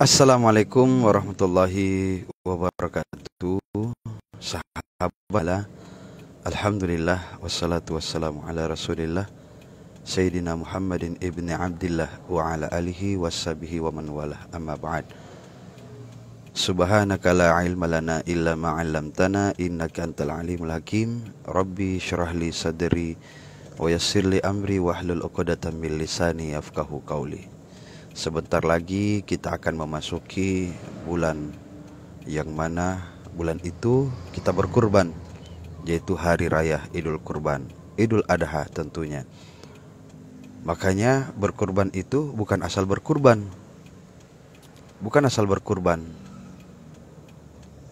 Assalamualaikum warahmatullahi wabarakatuh. Sahabatlah, alhamdulillah wassalatu wassalamu ala Rasulillah Sayyidina Muhammadin ibni Abdillah wa ala alihi washabihi wa man walah, amma ba'd. Subhanaka la ilma lana illa ma 'allamtana innaka antal alimul hakim. Rabbi syrah li sadri wa yassir li amri wahlul 'uqdatam min lisani yafqahu qawli. Sebentar lagi kita akan memasuki bulan yang mana bulan itu kita berkurban, yaitu hari raya Idul Kurban, Idul Adha tentunya. Makanya berkurban itu bukan asal berkurban.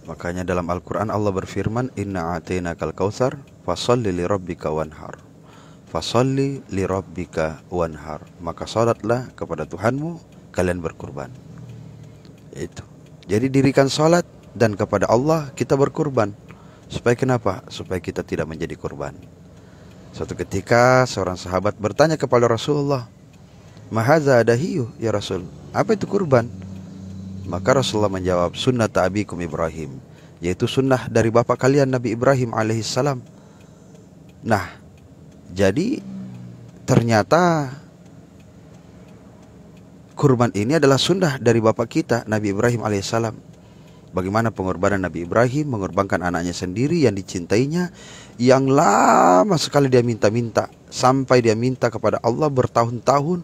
Makanya dalam Al-Quran Allah berfirman, Inna a'tainakal kautsar fasholli li rabbika wanhar. Fasolli li rabbika wanhar, maka salatlah kepada Tuhanmu, kalian berkurban. Itu. Jadi dirikan salat dan kepada Allah kita berkurban. Supaya kenapa? Supaya kita tidak menjadi kurban. Suatu ketika seorang sahabat bertanya kepada Rasulullah, "Mahaza adahiyu ya Rasul?" Apa itu kurban? Maka Rasulullah menjawab, "Sunnat abikum Ibrahim," yaitu sunnah dari bapak kalian Nabi Ibrahim alaihissalam. Nah, jadi ternyata kurban ini adalah sunnah dari bapak kita Nabi Ibrahim alaihissalam. Bagaimana pengorbanan Nabi Ibrahim mengorbankan anaknya sendiri yang dicintainya, yang lama sekali dia minta-minta, sampai dia minta kepada Allah bertahun-tahun,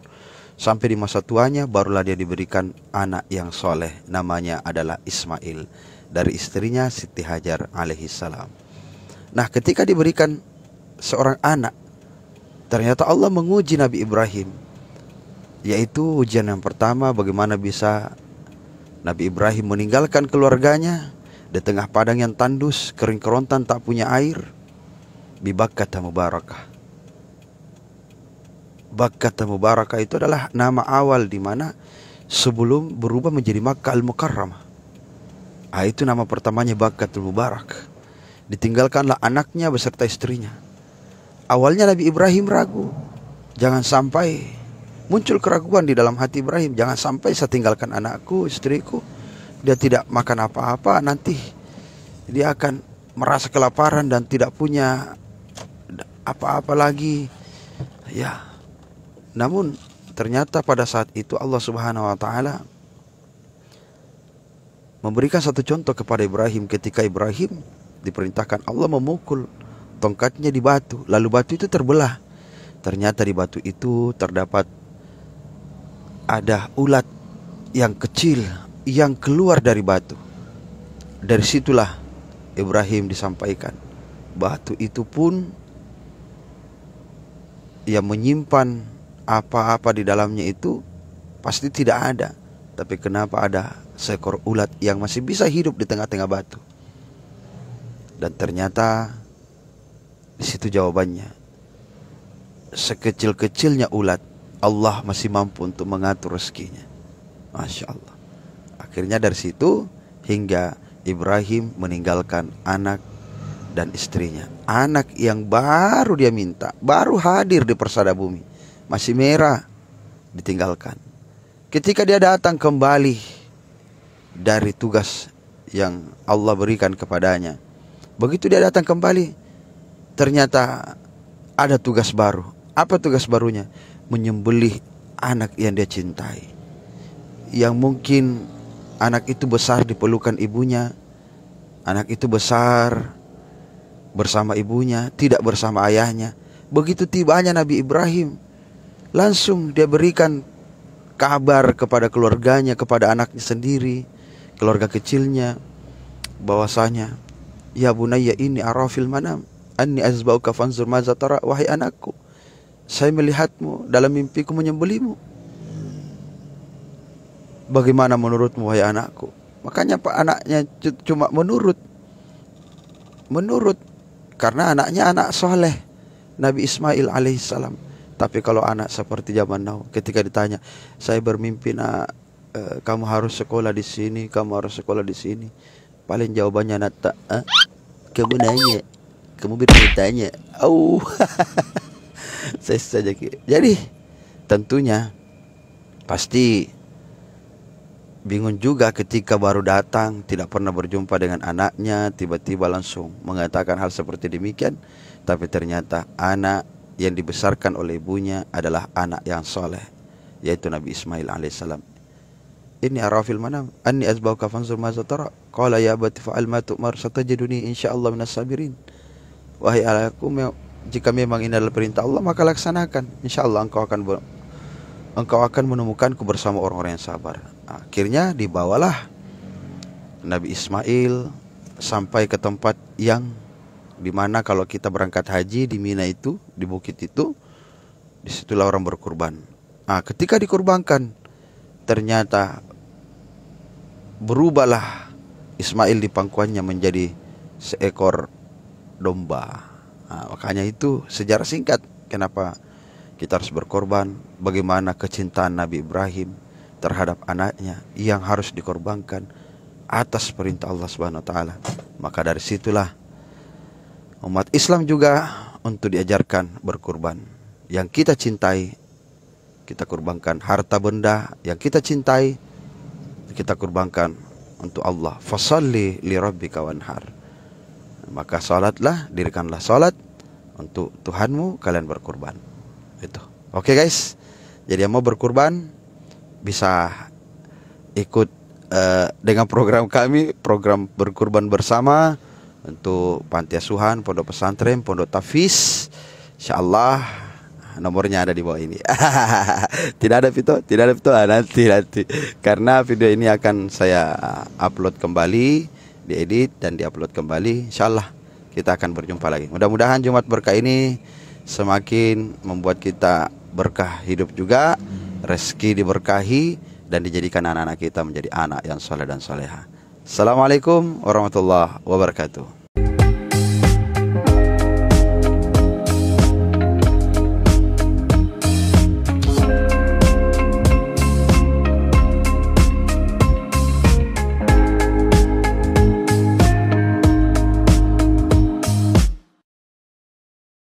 sampai di masa tuanya barulah dia diberikan anak yang soleh, namanya adalah Ismail, dari istrinya Siti Hajar alaihissalam. Nah, ketika diberikan seorang anak, ternyata Allah menguji Nabi Ibrahim, yaitu ujian yang pertama, bagaimana bisa Nabi Ibrahim meninggalkan keluarganya di tengah padang yang tandus, kering kerontan, tak punya air. Bi Bakkah Mubarakah. Bakkah Mubarakah itu adalah nama awal di mana sebelum berubah menjadi Makkah Al-Mukarramah. Itu nama pertamanya Bakkah Mubarak. Ditinggalkanlah anaknya beserta istrinya. Awalnya Nabi Ibrahim ragu, jangan sampai muncul keraguan di dalam hati Ibrahim, jangan sampai saya tinggalkan anakku, istriku, dia tidak makan apa-apa, nanti dia akan merasa kelaparan dan tidak punya apa-apa lagi. Ya, namun ternyata pada saat itu Allah Subhanahu wa taala memberikan satu contoh kepada Ibrahim ketika Ibrahim diperintahkan Allah memukul tongkatnya di batu, lalu batu itu terbelah. Ternyata di batu itu terdapat ada ulat yang kecil yang keluar dari batu. Dari situlah Ibrahim disampaikan, batu itu pun yang menyimpan apa-apa di dalamnya itu pasti tidak ada. Tapi kenapa ada seekor ulat yang masih bisa hidup di tengah-tengah batu? Dan ternyata di situ jawabannya. Sekecil-kecilnya ulat, Allah masih mampu untuk mengatur rezekinya. Masya Allah. Akhirnya dari situ hingga Ibrahim meninggalkan anak dan istrinya. Anak yang baru dia minta, baru hadir di persada bumi, masih merah, ditinggalkan. Ketika dia datang kembali dari tugas yang Allah berikan kepadanya, begitu dia datang kembali, ternyata ada tugas baru. Apa tugas barunya? Menyembelih anak yang dia cintai, yang mungkin anak itu besar di pelukan ibunya, anak itu besar bersama ibunya, tidak bersama ayahnya. Begitu tibanya Nabi Ibrahim, langsung dia berikan kabar kepada keluarganya, kepada anaknya sendiri, keluarga kecilnya, bahwasanya, ya bunayya inni arafil manam anni azbauka fanzur maza tara, wahai anakku, saya melihatmu dalam mimpiku menyembelihmu. Bagaimana menurutmu wahai anakku? Makanya pak anaknya cuma menurut, karena anaknya anak soleh Nabi Ismail alaihissalam. Tapi kalau anak seperti zaman now, ketika ditanya, saya bermimpi nak, kamu harus sekolah di sini, kamu harus sekolah di sini, paling jawabannya nata, kamu nanya, kamu bertanya, saya saja. Jadi tentunya pasti bingung juga ketika baru datang, tidak pernah berjumpa dengan anaknya, tiba-tiba langsung mengatakan hal seperti demikian. Tapi ternyata anak yang dibesarkan oleh ibunya adalah anak yang soleh, yaitu Nabi Ismail alaihissalam. Ini arafil manam anni azbauka fanzur ma tara qala ya abati fa'al ma tu'mar satajiduni insyaallah minas sabirin. Wahai anakku, jika memang ini adalah perintah Allah, maka laksanakan, insyaallah engkau akan menemukanku bersama orang-orang yang sabar. Akhirnya dibawalah Nabi Ismail sampai ke tempat yang dimana kalau kita berangkat haji di Mina itu, di bukit itu, disitulah orang berkurban. Ketika dikurbankan, ternyata berubahlah Ismail di pangkuannya menjadi seekor domba. Makanya itu sejarah singkat kenapa kita harus berkorban, bagaimana kecintaan Nabi Ibrahim terhadap anaknya yang harus dikorbankan atas perintah Allah Subhanahu wa taala. Maka dari situlah umat Islam juga untuk diajarkan berkorban. Yang kita cintai kita korbankan, harta benda yang kita cintai kita korbankan untuk Allah. Fasalli li rabbika wanhar. Maka salatlah, dirikanlah salat untuk Tuhanmu, kalian berkorban. Itu. Oke guys. Jadi yang mau berkurban bisa ikut dengan program kami, program berkurban bersama untuk panti asuhan, pondok pesantren, pondok tahfiz. Insyaallah nomornya ada di bawah ini. Tidak ada Vito, nanti. Karena video ini akan saya upload kembali, diedit dan diupload kembali. Insyaallah kita akan berjumpa lagi. Mudah-mudahan Jumat berkah ini semakin membuat kita berkah hidup juga, rezeki diberkahi, dan dijadikan anak-anak kita menjadi anak yang soleh dan soleha. Assalamualaikum warahmatullahi wabarakatuh.